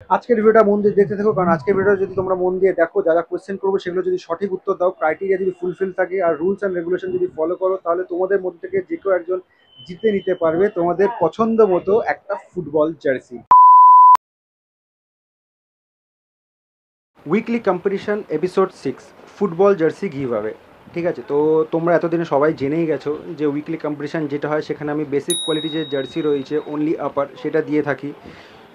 আজকের ভিডিওটা মন দিয়ে দেখতে থাকো, কারণ আজকের ভিডিওটা যদি তোমরা মন দিয়ে দেখো, যা যা কোয়েশ্চেন করবো সেগুলো যদি সঠিক উত্তর দাও, ক্রাইটেরিয়া যদি ফুলফিল থাকে আর রুলস অ্যান্ড রেগুলেশন যদি ফলো করো, তাহলে তোমাদের মধ্যে থেকে যে কেউ একজন জিতে নিতে পারবে তোমাদের পছন্দ মতো একটা football jersey. Weekly competition episode 6, football jersey give away. ঠিক আছে, তো তোমরা এতদিনে সবাই জেনেই গেছো যে উইকলি কম্পিটিশন যেটা হয় সেখানে আমি বেসিক কোয়ালিটি যে জার্সি রয়েছে অনলি আপার সেটা দিয়ে থাকি।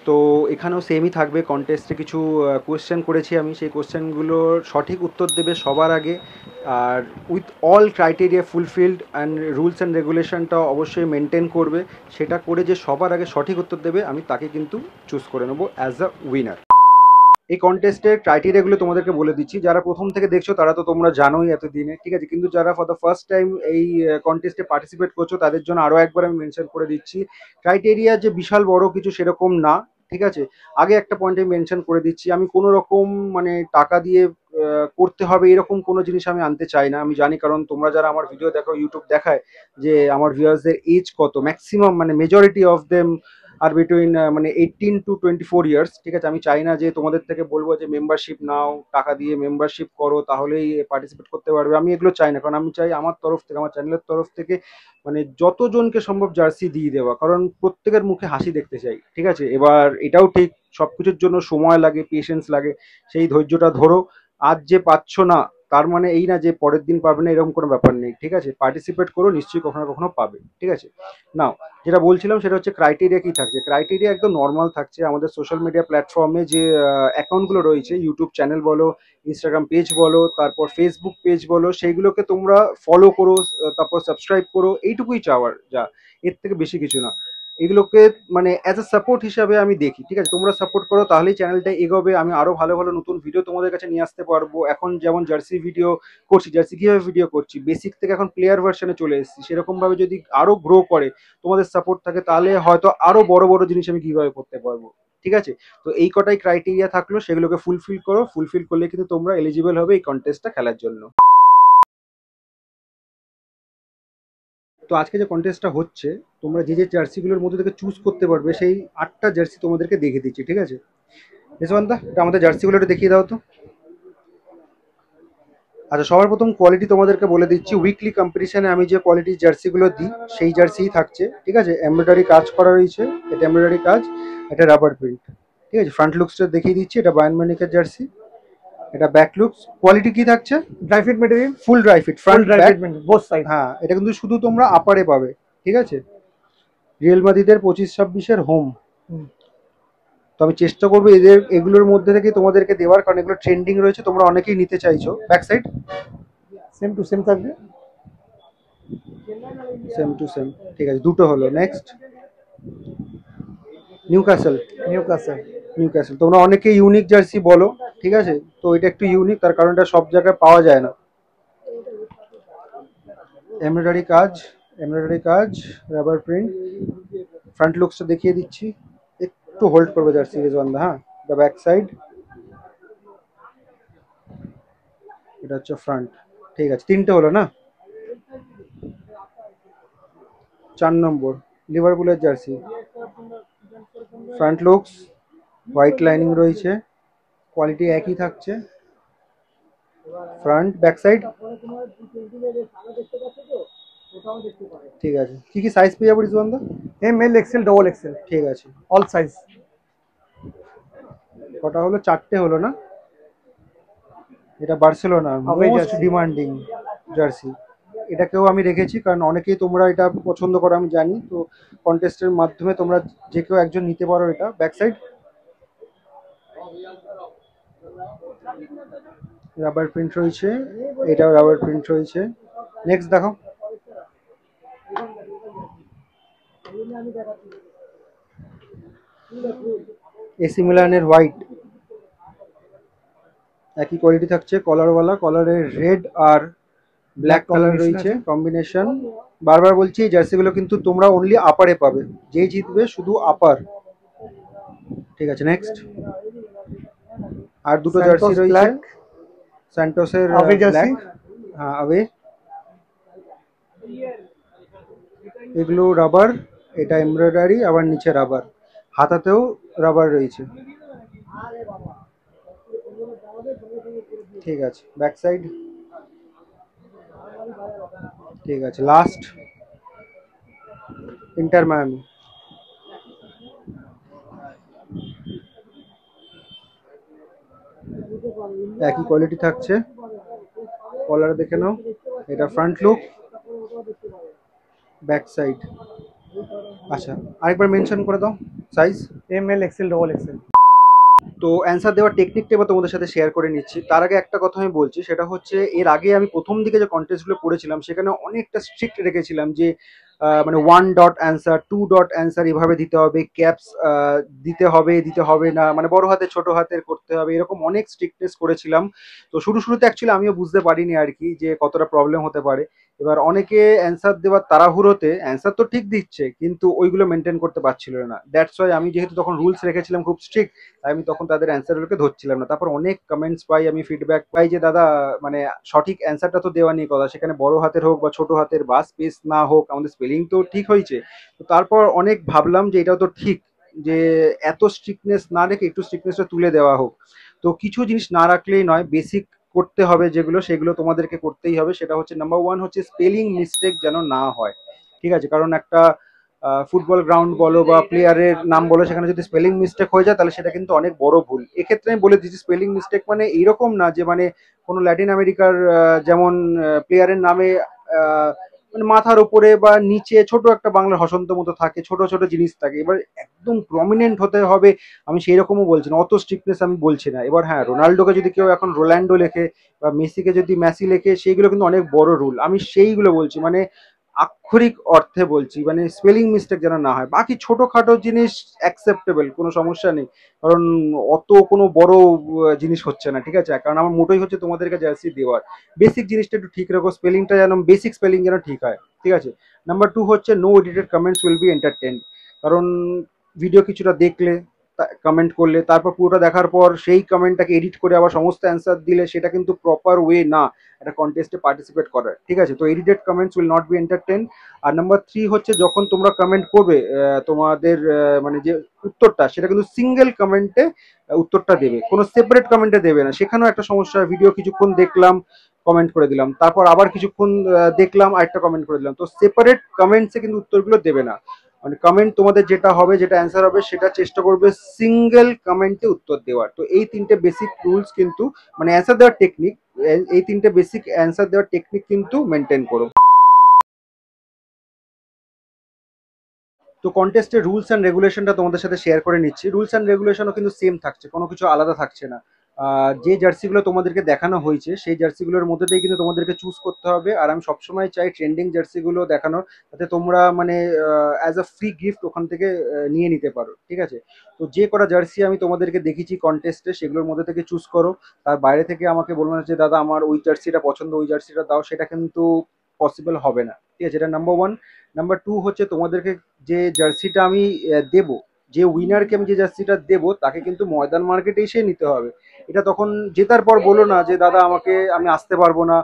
তো এখানেও সেমই থাকবে, কন্টেস্টে কিছু কোয়েশ্চেন করেছি আমি, সেই কোয়েশ্চেনগুলোর সঠিক উত্তর দেবে সবার আগে, আর with all criteria fulfilled and rules and রেগুলেশনটা অবশ্যই মেনটেন করবে। সেটা করে যে সবার আগে সঠিক উত্তর দেবে আমি তাকে কিন্তু চুজ করে নেবো অ্যাজ আ উইনার। এই কন্টেস্টের ক্রাইটেরিয়াগুলো তোমাদেরকে বলে দিচ্ছি। যারা প্রথম থেকে দেখছো তারা তো তোমরা জানোই এতদিনে, ঠিক আছে, কিন্তু যারা ফর দ্য ফার্স্ট টাইম এই কন্টেস্টে পার্টিসিপেট করছো তাদের জন্য আরও একবার আমি মেনশন করে দিচ্ছি। ক্রাইটেরিয়া যে বিশাল বড় কিছু সেরকম না, ঠিক আছে। আগে একটা পয়েন্টে মেনশন করে দিচ্ছি, আমি কোনো রকম মানে টাকা দিয়ে করতে হবে এরকম কোনো জিনিস আমি আনতে চাই না। আমি জানি, কারণ তোমরা যারা আমার ভিডিও দেখো, ইউটিউব দেখায় যে আমার ভিউয়ার্সদের এজ কত, ম্যাক্সিমাম মানে majority of them are between মানে 18 to 24 ইয়ার্স, ঠিক আছে। আমি চাই না যে তোমাদের থেকে বলবো যে মেম্বারশিপ নাও, টাকা দিয়ে মেম্বারশিপ করো তাহলেই পার্টিসিপেট করতে পারবে, আমি এগুলো চাই না। কারণ আমি চাই আমার তরফ থেকে, আমার চ্যানেলের তরফ থেকে মানে যতজনকে সম্ভব জার্সি দিয়ে দেওয়া, কারণ প্রত্যেকের মুখে হাসি দেখতে চাই, ঠিক আছে। এবার এটাও ঠিক, সব কিছুর জন্য সময় লাগে, পেশেন্স লাগে, সেই ধৈর্যটা ধরো। আজ যে পাচ্ছ না তার মানে এই না যে পরের দিন পাবে না, এরকম কোনো ব্যাপার নেই, ঠিক আছে। পার্টিসিপেট করো, নিশ্চয়ই কখনো না কখনো পাবে, ঠিক আছে। নাও, যেটা বলছিলাম সেটা হচ্ছে ক্রাইটেরিয়া কি থাকছে। ক্রাইটেরিয়া একদম নর্মাল থাকছে। আমাদের সোশ্যাল মিডিয়া প্ল্যাটফর্মে যে অ্যাকাউন্টগুলো রয়েছে, ইউটিউব চ্যানেল বলো, ইনস্টাগ্রাম পেজ বলো, তারপর ফেসবুক পেজ বলো, সেইগুলোকে তোমরা ফলো করো, তারপর সাবস্ক্রাইব করো, এইটুকুই চাওয়ার, যা, এর থেকে বেশি কিছু না। এগুলোকে মানে অ্যাজ এ সাপোর্ট হিসাবে আমি দেখি, ঠিক আছে। তোমরা সাপোর্ট করো তাহলেই চ্যানেলটা এগোবে, আমি আরো ভালো ভালো নতুন ভিডিও তোমাদের কাছে নিয়ে আসতে পারবো। এখন যেমন জার্সি ভিডিও করছি, জার্সি কিভাবে ভিডিও করছি, বেসিক থেকে এখন প্লেয়ার ভার্সনে চলে এসেছি, সেরকম ভাবে যদি আরো গ্রো করে তোমাদের সাপোর্ট থাকে, তাহলে হয়তো আরো বড় বড় জিনিস আমি কিভাবে করতে পারবো, ঠিক আছে। তো এই কটাই ক্রাইটেরিয়া থাকলো, সেগুলোকে ফুলফিল করো, ফুলফিল করলে কিন্তু তোমরা এলিজিবল হবে এই কন্টেস্টটা খেলার জন্য। তো আজকে যে কন্টেস্টটা হচ্ছে, তোমরা যে যে জার্সিগুলোর মধ্যে থেকে চুজ করতে পারবে, সেই 8টা জার্সি তোমাদেরকে দেখে দিচ্ছি, ঠিক আছে। রেশওয়ান্তা, এটা আমাদের জার্সিগুলো একটু দেখিয়ে দাও তো। আচ্ছা, সবার প্রথম কোয়ালিটি তোমাদেরকে বলে দিচ্ছি। উইকলি কম্পিটিশনে আমি যে কোয়ালিটির জার্সিগুলো দিই সেই জার্সিই থাকছে, ঠিক আছে। এমব্রয়ডারি কাজ করা রয়েছে, এটা এমব্রয়ডারি কাজ, এটা রাবার প্রিন্ট, ঠিক আছে। ফ্রন্ট লুকসটা দেখিয়ে দিচ্ছি, এটা বায়ার্ন মিউনিখের জার্সি, এটা ব্যাক লুকস। কোয়ালিটি কি থাকছে? Dry fit material, full dry fit, full front dry back. Fit both side. হ্যাঁ, এটা কিন্তু শুধু তোমরা আপারে পাবে, ঠিক আছে। রিয়েল মাদ্রিদের 25-26-এর হোম। তো আমি চেষ্টা করবো এদের এগুলোর মধ্যে থেকে তোমাদেরকে দেওয়ার, কারণ এগুলো ট্রেন্ডিং রয়েছে, তোমরা অনেকেই নিতে চাইছো। Back side same to same থাকবে। সেম টু সেম, ঠিক আছে, দুটো হলো। Next, new castle. New কাসেল। New castle তোমরা অনেকে ইউনিক জার্সি বলো, ঠিক আছে। তো এটা একটু ইউনিক, তার কারণ এটা সব জায়গায় পাওয়া যায় না। এমব্রয়ডারি কাজ, এমব্রয়ডারি কাজ, রাবার প্রিন্ট। ফ্রন্ট লুকসটা দেখিয়ে দিচ্ছি, একটু হোল্ড করবে জার্সি রেজওয়ান্দা। হ্যাঁ, দ্য ব্যাক সাইড, এটা হচ্ছে ফ্রন্ট, ঠিক আছে। তিনটে হলো না। 4 নম্বর, লিভারপুলের jersey. Front looks, white lining রয়েছে, কোয়ালিটি একই থাকছে। ফ্রন্ট, ব্যাক সাইড, ঠিক আছে। কি কি সাইজ পেয়ে যাবো রিজওয়ান্দা? M L XL double XL, ঠিক আছে। All size. কটা হলো? 4টে হলো না। এটা Barcelona away most jersey. Demanding jersey. এটাকেও আমি রেখেছি, কারণ অনেকেই তোমরা এটা পছন্দ করো আমি জানি। তো কন্টেস্টের মাধ্যমে তোমরা যে কেউ একজন নিতে পারো এটা। ব্যাক সাইড, রাবার প্রিন্ট রয়েছে, এটাও রাবার প্রিন্ট রয়েছে। নেক্সট দেখো, এসি মিলানের হোয়াইট, একই কোয়ালিটি থাকছে, কলারওয়ালা, কলারের রেড আর ব্ল্যাক কালার রয়েছে কম্বিনেশন। বারবার বলছি এই জার্সিগুলো কিন্তু তোমরা অনলি আপারে পাবে, যেই জিতবে শুধু আপার, ঠিক আছে। নেক্সট, আর দুটো জার্সি স্যান্টোস রয়েছে, ব্ল্যাক, স্যান্টোসের আওয়ে জার্সি। ব্ল্যাক। হ্যাঁ, আবে, এগুলো রাবার, এটা এমব্রয়ডারি, আবার নিচে রাবার, হাতাতেও রাবার রয়েছে। ঠিক আছে, ব্যাক সাইড। ঠিক আছে, লাস্ট ইন্টার মায়ামি। একই কোয়ালিটি থাকছে, কলার দেখে নাও। এটা ফ্রন্ট লুক, ব্যাক সাইড। আচ্ছা, আরেকবার মেনশন করে দাও size. M L XL double XL. তো অ্যান্সার দেওয়ার টেকনিকটা এবার তোমাদের সাথে শেয়ার করে নিচ্ছি। তার আগে একটা কথা আমি বলছি, সেটা হচ্ছে এর আগে আমি প্রথম দিকে যে কন্টেস্টগুলো করেছিলাম সেখানে অনেকটা স্ট্রিক্ট রেখেছিলাম যে মানে 1 ডট অ্যান্সার, 2 ডট অ্যান্সার এভাবে দিতে হবে, ক্যাপস দিতে হবে না, মানে বড় হাতে ছোট হাতের করতে হবে, এরকম অনেক স্ট্রিক্টনেস করেছিলাম। তো শুরুতে অ্যাকচুয়ালি আমিও বুঝতে পারিনি আর কি যে কতটা প্রবলেম হতে পারে। এবার অনেকে অ্যান্সার দেওয়ার তাড়াহুড়োতে অ্যান্সার তো ঠিক দিচ্ছে কিন্তু ওইগুলো মেনটেন করতে পারছিল না। দ্যাটস ওয়াই আমি যেহেতু তখন রুলস রেখেছিলাম খুব স্ট্রিক্ট, তাই আমি তখন তাদের অ্যান্সারগুলোকে ধরছিলাম না। তারপর অনেক কমেন্টস পাই, আমি ফিডব্যাক পাই যে দাদা মানে সঠিক অ্যান্সারটা তো দেওয়া নেই কথা, সেখানে বড় হাতের হোক বা ছোট হাতের বা স্পেস না হোক, আমাদের স্পেলিং তো ঠিক হয়েছে। তো তারপর অনেক ভাবলাম যে এটাও তো ঠিক, যে এত স্ট্রিক্টনেস না রেখে একটু স্ট্রিক্টনেসটা তুলে দেওয়া হোক। তো কিছু জিনিস না রাখলেই নয়, বেসিক করতে হবে যেগুলো সেগুলো তোমাদেরকে করতেই হবে। সেটা হচ্ছে নাম্বার ওয়ান হচ্ছে স্পেলিং মিস্টেক যেন না হয়, ঠিক আছে? কারণ একটা ফুটবল গ্রাউন্ড বলো বা প্লেয়ারের নাম বলো, সেখানে যদি স্পেলিং মিস্টেক হয়ে যায় তাহলে সেটা কিন্তু অনেক বড় ভুল। এক্ষেত্রে আমি বলে দিচ্ছি, স্পেলিং মিস্টেক মানে এইরকম না যে মানে কোনো ল্যাটিন আমেরিকার যেমন প্লেয়ারের নামে আহ, মানে মাথার উপরে বা নিচে ছোট একটা বাংলার হসন্ত মতো থাকে, ছোট ছোট জিনিস থাকে। এবার একদম প্রমিনেন্ট হতে হবে আমি সেই রকমও বলছি না, অত স্ট্রিক্টনেস আমি বলছি না। এবার হ্যাঁ, রোনাল্ডোকে যদি কেউ এখন রোনাল্ডো লেখে বা মেসিকে যদি মেসি লেখে, সেইগুলো কিন্তু অনেক বড় রুল, আমি সেইগুলো বলছি, মানে আক্ষরিক অর্থে বলছি, মানে স্পেলিং মিস্টেক যেন না হয়। বাকি ছোটখাটো জিনিস অ্যাকসেপ্টেবল, কোনো সমস্যা নেই, কারণ অত কোনো বড় জিনিস হচ্ছে না, ঠিক আছে? কারণ আমার মোটোই হচ্ছে তোমাদেরকে জার্সি দেওয়ার। বেসিক জিনিসটা একটু ঠিক রাখো, স্পেলিংটা যেন বেসিক স্পেলিং যেন ঠিক হয়, ঠিক আছে? নাম্বার টু হচ্ছে no edited comments will be entertained. কারণ ভিডিও কিছুটা দেখলে, কমেন্ট করলে, তারপর পুরোটা দেখার পর সেই কমেন্টটাকে এডিট করে আবার সমস্ত অ্যান্সার দিলে সেটা কিন্তু প্রপার ওয়ে না একটা কন্টেস্টে পার্টিসিপেট করার, ঠিক আছে? তো edited comments will not be entertain. আর নাম্বার থ্রি হচ্ছে যখন তোমরা কমেন্ট করবে, তোমাদের মানে যে উত্তরটা সেটা কিন্তু সিঙ্গেল কমেন্টে উত্তরটা দেবে, কোনো সেপারেট কমেন্টে দেবে না। সেখানেও একটা সমস্যা, ভিডিও কিছুক্ষণ দেখলাম, কমেন্ট করে দিলাম, তারপর আবার কিছুক্ষণ দেখলাম আরেকটা কমেন্ট করে দিলাম, তো সেপারেট কমেন্টসে কিন্তু উত্তরগুলো দেবে না। মানে কমেন্ট তোমাদের যেটা হবে, যেটা অ্যান্সার হবে, সেটা চেষ্টা করবে সিঙ্গেল কমেন্টে উত্তর দেওয়ার। তো এই তিনটে বেসিক রুলস কিন্তু, মানে অ্যান্সার দেওয়ার টেকনিক, এই তিনটে বেসিক অ্যান্সার দেওয়ার টেকনিক কিন্তু মেনটেন করো। তো কন্টেস্টের রুলস অ্যান্ড রেগুলেশনটা তোমাদের সাথে শেয়ার করে নিচ্ছি। রুলস অ্যান্ড রেগুলেশনও কিন্তু সেম থাকছে, কোনো কিছু আলাদা থাকছে না। যে জার্সিগুলো তোমাদেরকে দেখানো হয়েছে সেই জার্সিগুলোর মধ্যে দিয়ে কিন্তু তোমাদেরকে চুজ করতে হবে। আর আমি সবসময় চাই ট্রেন্ডিং জার্সিগুলো দেখানোর, যাতে তোমরা মানে অ্যাজ আ ফ্রি গিফট ওখান থেকে নিয়ে নিতে পারো, ঠিক আছে? তো যে কটা জার্সি আমি তোমাদেরকে দেখেছি কন্টেস্টে, সেগুলোর মধ্যে থেকে চুজ করো। তার বাইরে থেকে আমাকে বলবো না যে দাদা আমার ওই জার্সিটা পছন্দ, ওই জার্সিটা দাও, সেটা কিন্তু পসিবল হবে না, ঠিক আছে? এটা নাম্বার ওয়ান। নাম্বার টু হচ্ছে তোমাদেরকে যে জার্সিটা আমি দেব, যে উইনারকে আমি যে জার্সিটা দেবো তাকে কিন্তু ময়দান মার্কেটে এসে নিতে হবে। এটা তখন জেতার পর বলো না যে দাদা আমি আসতে পারবো না,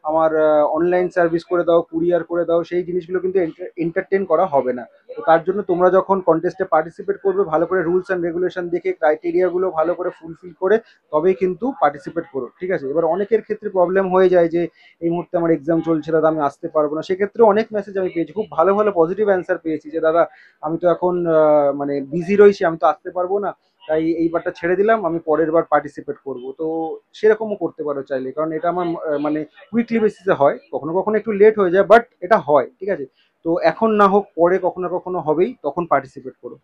আমার অনলাইন সার্ভিস করে দাও, কুরিয়ার করে দাও, সেই জিনিসগুলো কিন্তু এন্টারটেন করা হবে না। তো তার জন্য তোমরা যখন কন্টেস্টে পার্টিসিপেট করবে, ভালো করে রুলস অ্যান্ড রেগুলেশন দেখে ক্রাইটেরিয়াগুলো ভালো করে ফুলফিল করে তবেই কিন্তু পার্টিসিপেট করো, ঠিক আছে? এবার অনেকের ক্ষেত্রে প্রবলেম হয়ে যায় যে এই মুহূর্তে আমার এক্সাম চলছে দাদা, আমি আসতে পারবো না। সেক্ষেত্রে অনেক মেসেজ আমি পেয়েছি, খুব ভালো ভালো পজিটিভ অ্যান্সার পেয়েছি যে দাদা আমি তো এখন মানে বিজি রয়েছি, আমি তো আসতে পারবো না, তাই এইবারটা ছেড়ে দিলাম, আমি পরের বার পার্টিসিপেট করব। তো সেরকমও করতে পারো চাইলে, কারণ এটা আমার মানে উইকলি বেসিসে হয়, কখনো কখনো একটু লেট হয়ে যায়, বাট এটা হয়, ঠিক আছে? তো এখন না হোক পরে কখনো কখনো হবেই, তখন পার্টিসিপেট করো।